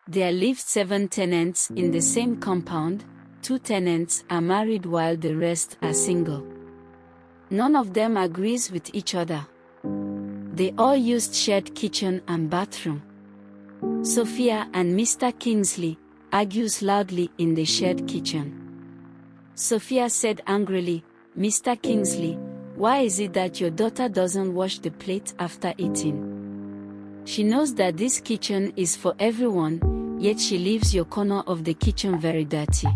There lived 7 tenants in the same compound. 2 tenants are married while the rest are single. None of them agrees with each other. They all used shared kitchen and bathroom. Sophia and Mr. Kingsley argues loudly in the shared kitchen. Sophia said angrily, "Mr. Kingsley, why is it that your daughter doesn't wash the plate after eating? She knows that this kitchen is for everyone, yet she leaves your corner of the kitchen very dirty.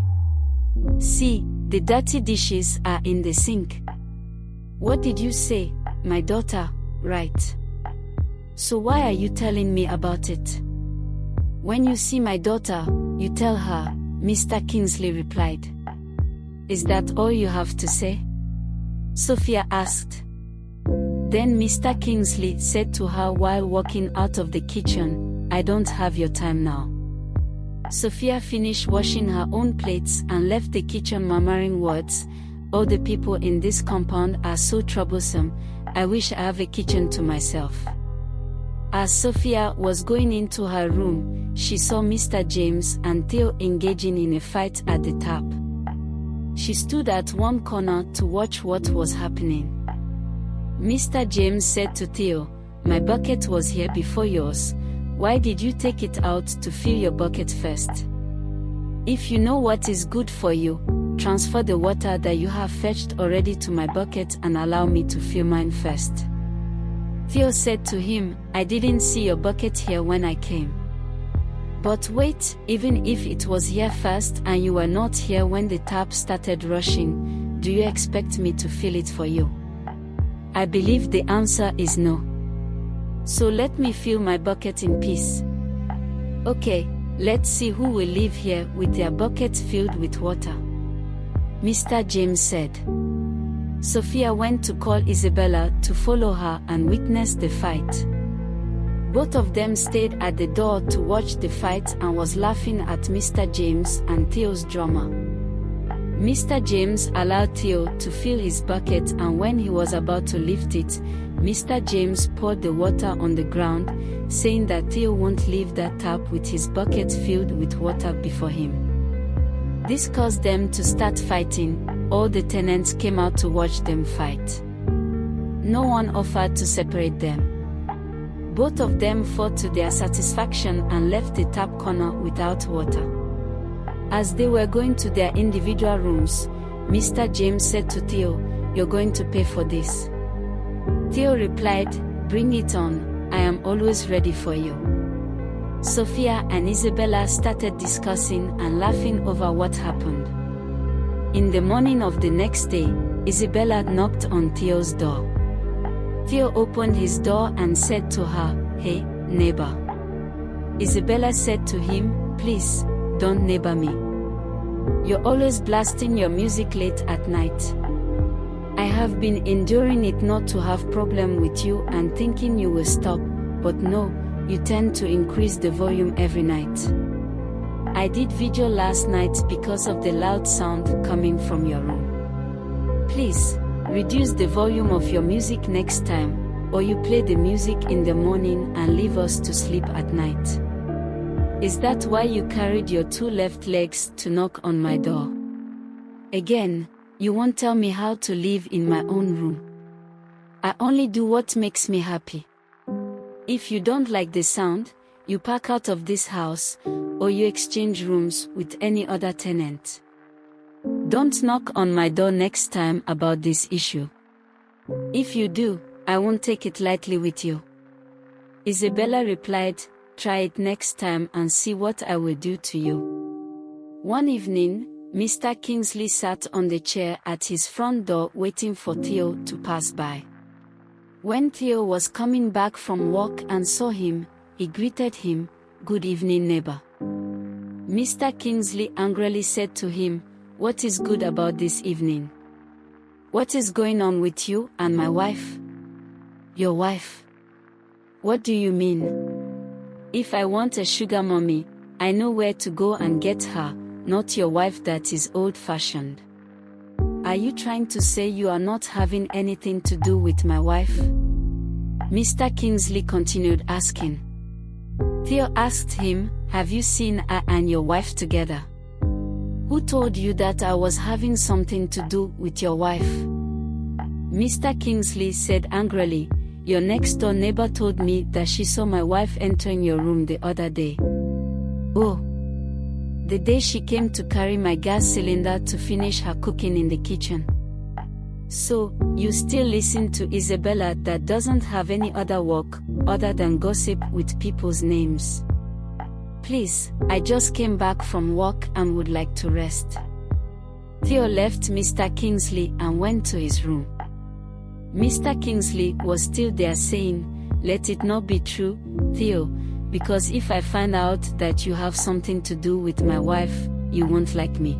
See, the dirty dishes are in the sink." "What did you say, my daughter? Right. So why are you telling me about it?" "When you see my daughter, you tell her," Mr. Kingsley replied. "Is that all you have to say?" Sophia asked. Then Mr. Kingsley said to her while walking out of the kitchen, "I don't have your time now." Sophia finished washing her own plates and left the kitchen murmuring words, "All the people in this compound are so troublesome, I wish I have a kitchen to myself." As Sophia was going into her room, she saw Mr. James and Theo engaging in a fight at the tap. She stood at one corner to watch what was happening. Mr. James said to Theo, "My bucket was here before yours. Why did you take it out to fill your bucket first? If you know what is good for you, transfer the water that you have fetched already to my bucket and allow me to fill mine first." Theo said to him, "I didn't see your bucket here when I came." "But wait, even if it was here first and you were not here when the tap started rushing, do you expect me to fill it for you?" I believe the answer is no. So let me fill my bucket in peace. "Okay, let's see who will live here with their buckets filled with water," Mr. James said. Sophia went to call Isabella to follow her and witness the fight. Both of them stayed at the door to watch the fight and was laughing at Mr. James and Theo's drama. Mr. James allowed Theo to fill his bucket, and when he was about to lift it, Mr. James poured the water on the ground, saying that Theo won't leave that tap with his bucket filled with water before him. This caused them to start fighting. All the tenants came out to watch them fight. No one offered to separate them. Both of them fought to their satisfaction and left the tap corner without water. As they were going to their individual rooms, Mr. James said to Theo, "You're going to pay for this." Theo replied, "Bring it on, I am always ready for you." Sophia and Isabella started discussing and laughing over what happened. In the morning of the next day, Isabella knocked on Theo's door. Theo opened his door and said to her, "Hey, neighbor." Isabella said to him, "Please, don't neighbor me. You're always blasting your music late at night. I have been enduring it not to have problem with you and thinking you will stop, but no, you tend to increase the volume every night. I did vigil last night because of the loud sound coming from your room. Please, reduce the volume of your music next time, or you play the music in the morning and leave us to sleep at night. Is that why you carried your 2 left legs to knock on my door? Again, you won't tell me how to live in my own room. I only do what makes me happy. If you don't like the sound, you pack out of this house, or you exchange rooms with any other tenant. Don't knock on my door next time about this issue. If you do, I won't take it lightly with you." Isabella replied, "Try it next time and see what I will do to you." One evening, Mr. Kingsley sat on the chair at his front door waiting for Theo to pass by. When Theo was coming back from work and saw him, he greeted him, "Good evening, neighbor." Mr. Kingsley angrily said to him, "What is good about this evening? What is going on with you and my wife?" "Your wife? What do you mean? If I want a sugar mommy, I know where to go and get her, not your wife that is old-fashioned. Are you trying to say you are not having anything to do with my wife?" Mr. Kingsley continued asking. Theo asked him, "Have you seen her and your wife together? Who told you that I was having something to do with your wife?" Mr. Kingsley said angrily, "Your next-door neighbor told me that she saw my wife entering your room the other day." "Oh. The day she came to carry my gas cylinder to finish her cooking in the kitchen." "So, you still listen to Isabella that doesn't have any other work, other than gossip with people's names?" "Please, I just came back from work and would like to rest." Theo left Mr. Kingsley and went to his room. Mr. Kingsley was still there saying, "Let it not be true, Theo, because if I find out that you have something to do with my wife, you won't like me.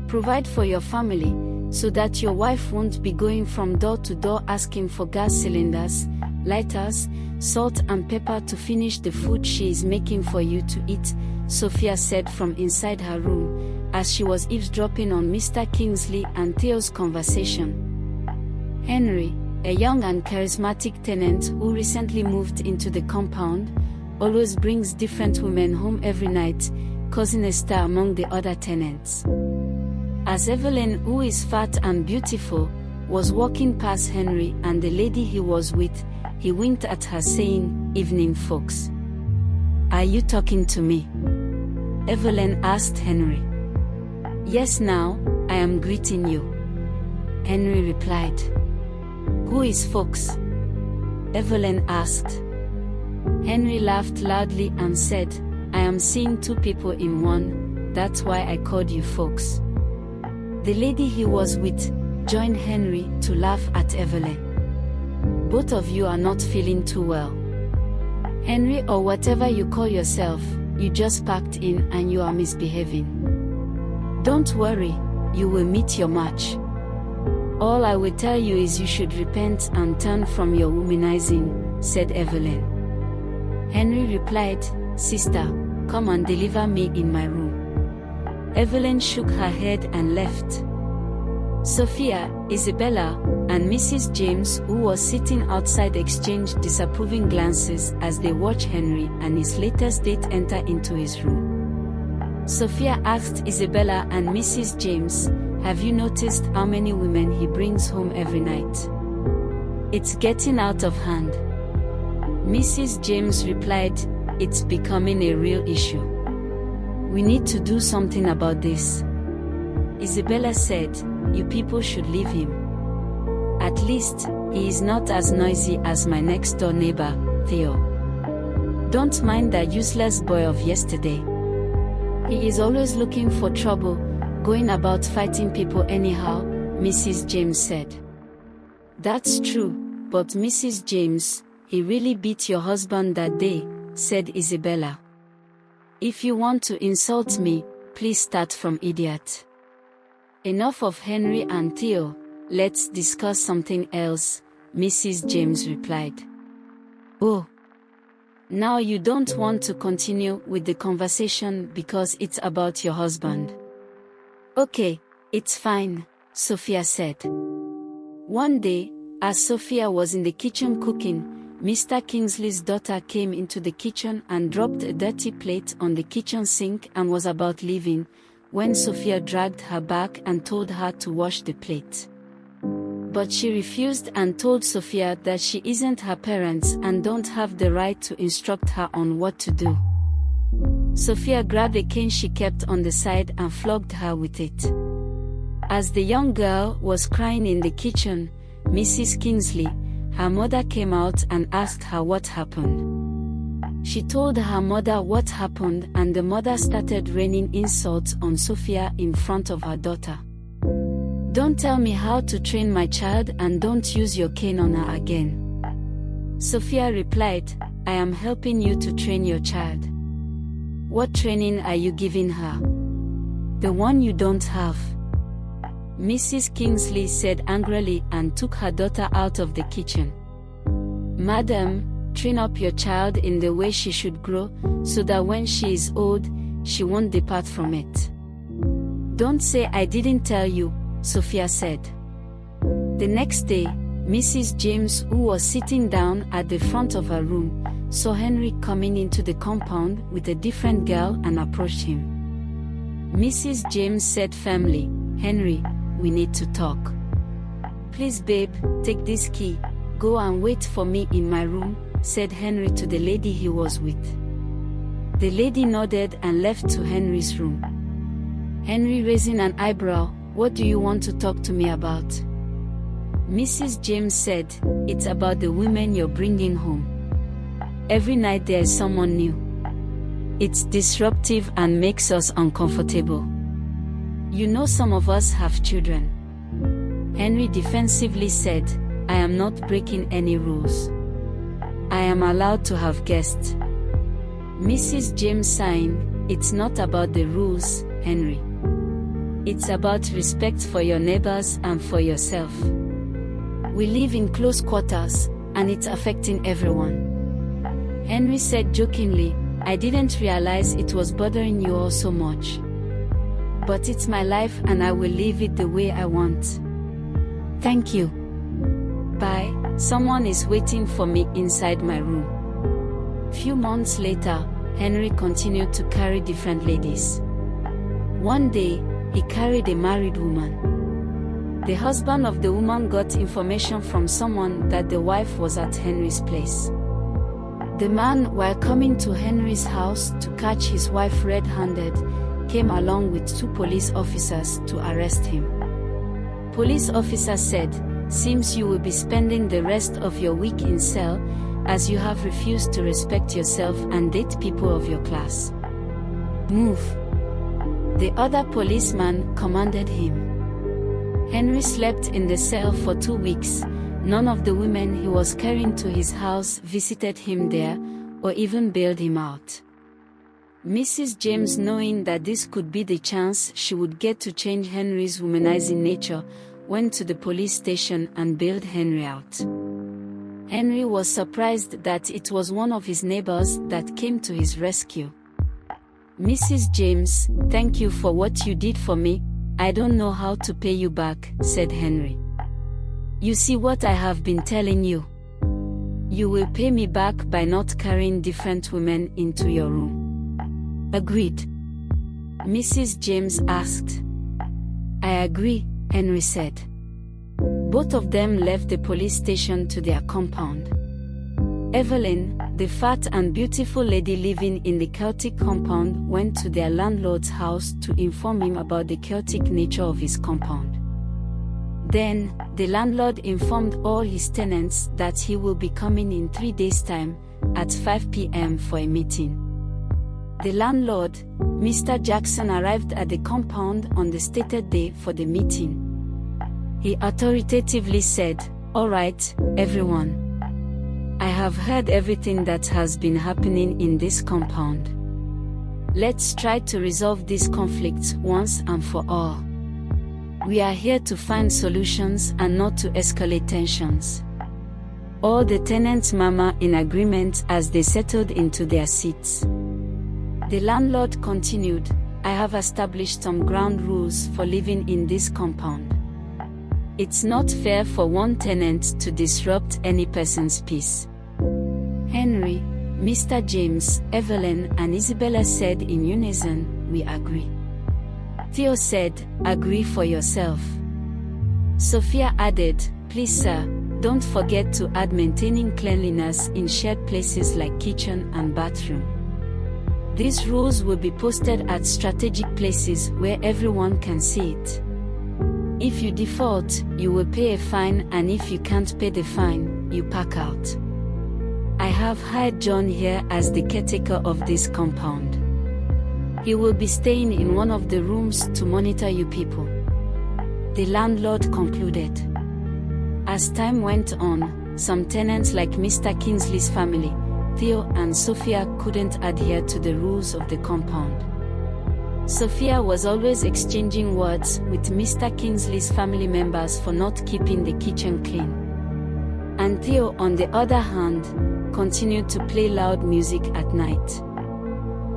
Provide for your family, so that your wife won't be going from door to door asking for gas cylinders, lighters, salt and pepper to finish the food she is making for you to eat," Sophia said from inside her room, as she was eavesdropping on Mr. Kingsley and Theo's conversation. Henry, a young and charismatic tenant who recently moved into the compound, always brings different women home every night, causing a stir among the other tenants. As Evelyn, who is fat and beautiful, was walking past Henry and the lady he was with, he winked at her saying, "Evening, folks. Are you talking to me?" Evelyn asked Henry. "Yes, now, I am greeting you," Henry replied. "Who is folks?" Evelyn asked. Henry laughed loudly and said, "I am seeing two people in one, that's why I called you folks." The lady he was with joined Henry to laugh at Evelyn. "Both of you are not feeling too well. Henry, or whatever you call yourself, you just packed in and you are misbehaving. Don't worry, you will meet your match. All I will tell you is you should repent and turn from your womanizing," said Evelyn. Henry replied, "Sister, come and deliver me in my room." Evelyn shook her head and left. Sophia, Isabella, and Mrs. James, who was sitting outside, exchanged disapproving glances as they watched Henry and his latest date enter into his room. Sophia asked Isabella and Mrs. James, "Have you noticed how many women he brings home every night? It's getting out of hand." Mrs. James replied, "It's becoming a real issue. We need to do something about this." Isabella said, "You people should leave him. At least, he is not as noisy as my next-door neighbor, Theo. Don't mind that useless boy of yesterday. He is always looking for trouble, going about fighting people anyhow," Mrs. James said. "That's true, but Mrs. James, he really beat your husband that day," said Isabella. "If you want to insult me, please start from idiot." "Enough of Henry and Theo, let's discuss something else," Mrs. James replied. "Oh. Now you don't want to continue with the conversation because it's about your husband. Okay, it's fine," Sophia said. One day, as Sophia was in the kitchen cooking, Mr. Kingsley's daughter came into the kitchen and dropped a dirty plate on the kitchen sink and was about leaving, when Sophia dragged her back and told her to wash the plate. But she refused and told Sophia that she isn't her parents and don't have the right to instruct her on what to do. Sophia grabbed a cane she kept on the side and flogged her with it. As the young girl was crying in the kitchen, Mrs. Kingsley, her mother, came out and asked her what happened. She told her mother what happened, and the mother started raining insults on Sophia in front of her daughter. "Don't tell me how to train my child and don't use your cane on her again." Sophia replied, "I am helping you to train your child." "What training are you giving her?" "The one you don't have," Mrs. Kingsley said angrily and took her daughter out of the kitchen. "Madam, train up your child in the way she should grow, so that when she is old, she won't depart from it." "Don't say I didn't tell you," Sophia said. The next day, Mrs. James, who was sitting down at the front of her room, saw Henry coming into the compound with a different girl and approached him. Mrs. James said firmly, "Henry, we need to talk. Please babe, take this key, go and wait for me in my room," said Henry to the lady he was with. The lady nodded and left to Henry's room. Henry raising an eyebrow, "What do you want to talk to me about?" Mrs. James said, "It's about the women you're bringing home. Every night there is someone new. It's disruptive and makes us uncomfortable. You know some of us have children." Henry defensively said, "I am not breaking any rules. I am allowed to have guests." Mrs. James sighing, "It's not about the rules, Henry. It's about respect for your neighbors and for yourself. We live in close quarters, and it's affecting everyone." Henry said jokingly, "I didn't realize it was bothering you all so much. But it's my life and I will live it the way I want. Thank you. Bye, someone is waiting for me inside my room." Few months later, Henry continued to carry different ladies. One day, he carried a married woman. The husband of the woman got information from someone that the wife was at Henry's place. The man, while coming to Henry's house to catch his wife red-handed, came along with 2 police officers to arrest him. Police officer said, "Seems you will be spending the rest of your week in cell, as you have refused to respect yourself and date people of your class. Move." The other policeman commanded him. Henry slept in the cell for 2 weeks. None of the women he was carrying to his house visited him there, or even bailed him out. Mrs. James, knowing that this could be the chance she would get to change Henry's womanizing nature, went to the police station and bailed Henry out. Henry was surprised that it was one of his neighbors that came to his rescue. "Mrs. James, thank you for what you did for me. I don't know how to pay you back," said Henry. "You see what I have been telling you? You will pay me back by not carrying different women into your room." "Agreed?" Mrs. James asked. "I agree," Henry said. Both of them left the police station to their compound. Evelyn, the fat and beautiful lady living in the chaotic compound, went to their landlord's house to inform him about the chaotic nature of his compound. Then, the landlord informed all his tenants that he will be coming in 3 days' time, at 5 p.m. for a meeting. The landlord, Mr. Jackson, arrived at the compound on the stated day for the meeting. He authoritatively said, "All right, everyone. I have heard everything that has been happening in this compound. Let's try to resolve these conflicts once and for all. We are here to find solutions and not to escalate tensions." All the tenants murmured in agreement as they settled into their seats. The landlord continued, "I have established some ground rules for living in this compound. It's not fair for one tenant to disrupt any person's peace." Henry, Mr. James, Evelyn and Isabella said in unison, "We agree." Theo said, "Agree for yourself." Sophia added, "Please sir, don't forget to add maintaining cleanliness in shared places like kitchen and bathroom. These rules will be posted at strategic places where everyone can see it. If you default, you will pay a fine, and if you can't pay the fine, you pack out. I have hired John here as the caretaker of this compound. He will be staying in one of the rooms to monitor you people," the landlord concluded. As time went on, some tenants like Mr. Kingsley's family, Theo and Sophia, couldn't adhere to the rules of the compound. Sophia was always exchanging words with Mr. Kingsley's family members for not keeping the kitchen clean. And Theo, on the other hand, continued to play loud music at night.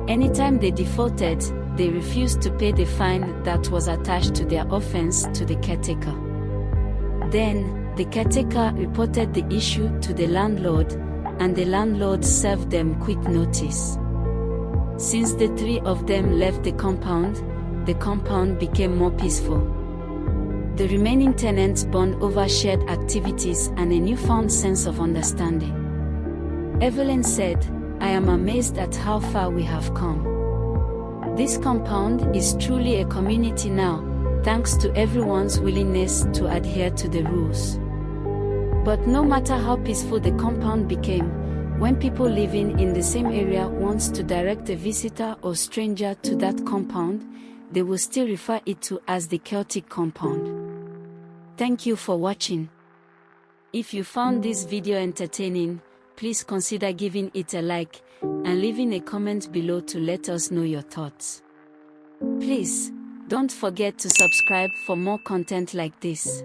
Anytime they defaulted, they refused to pay the fine that was attached to their offense to the caretaker. Then, the caretaker reported the issue to the landlord, and the landlord served them quick notice. Since the three of them left the compound became more peaceful. The remaining tenants bond over shared activities and a newfound sense of understanding. Evelyn said, "I am amazed at how far we have come. This compound is truly a community now, thanks to everyone's willingness to adhere to the rules." But no matter how peaceful the compound became, when people living in the same area wants to direct a visitor or stranger to that compound, they will still refer it to as the chaotic compound. Thank you for watching. If you found this video entertaining, please consider giving it a like and leaving a comment below to let us know your thoughts. Please, don't forget to subscribe for more content like this.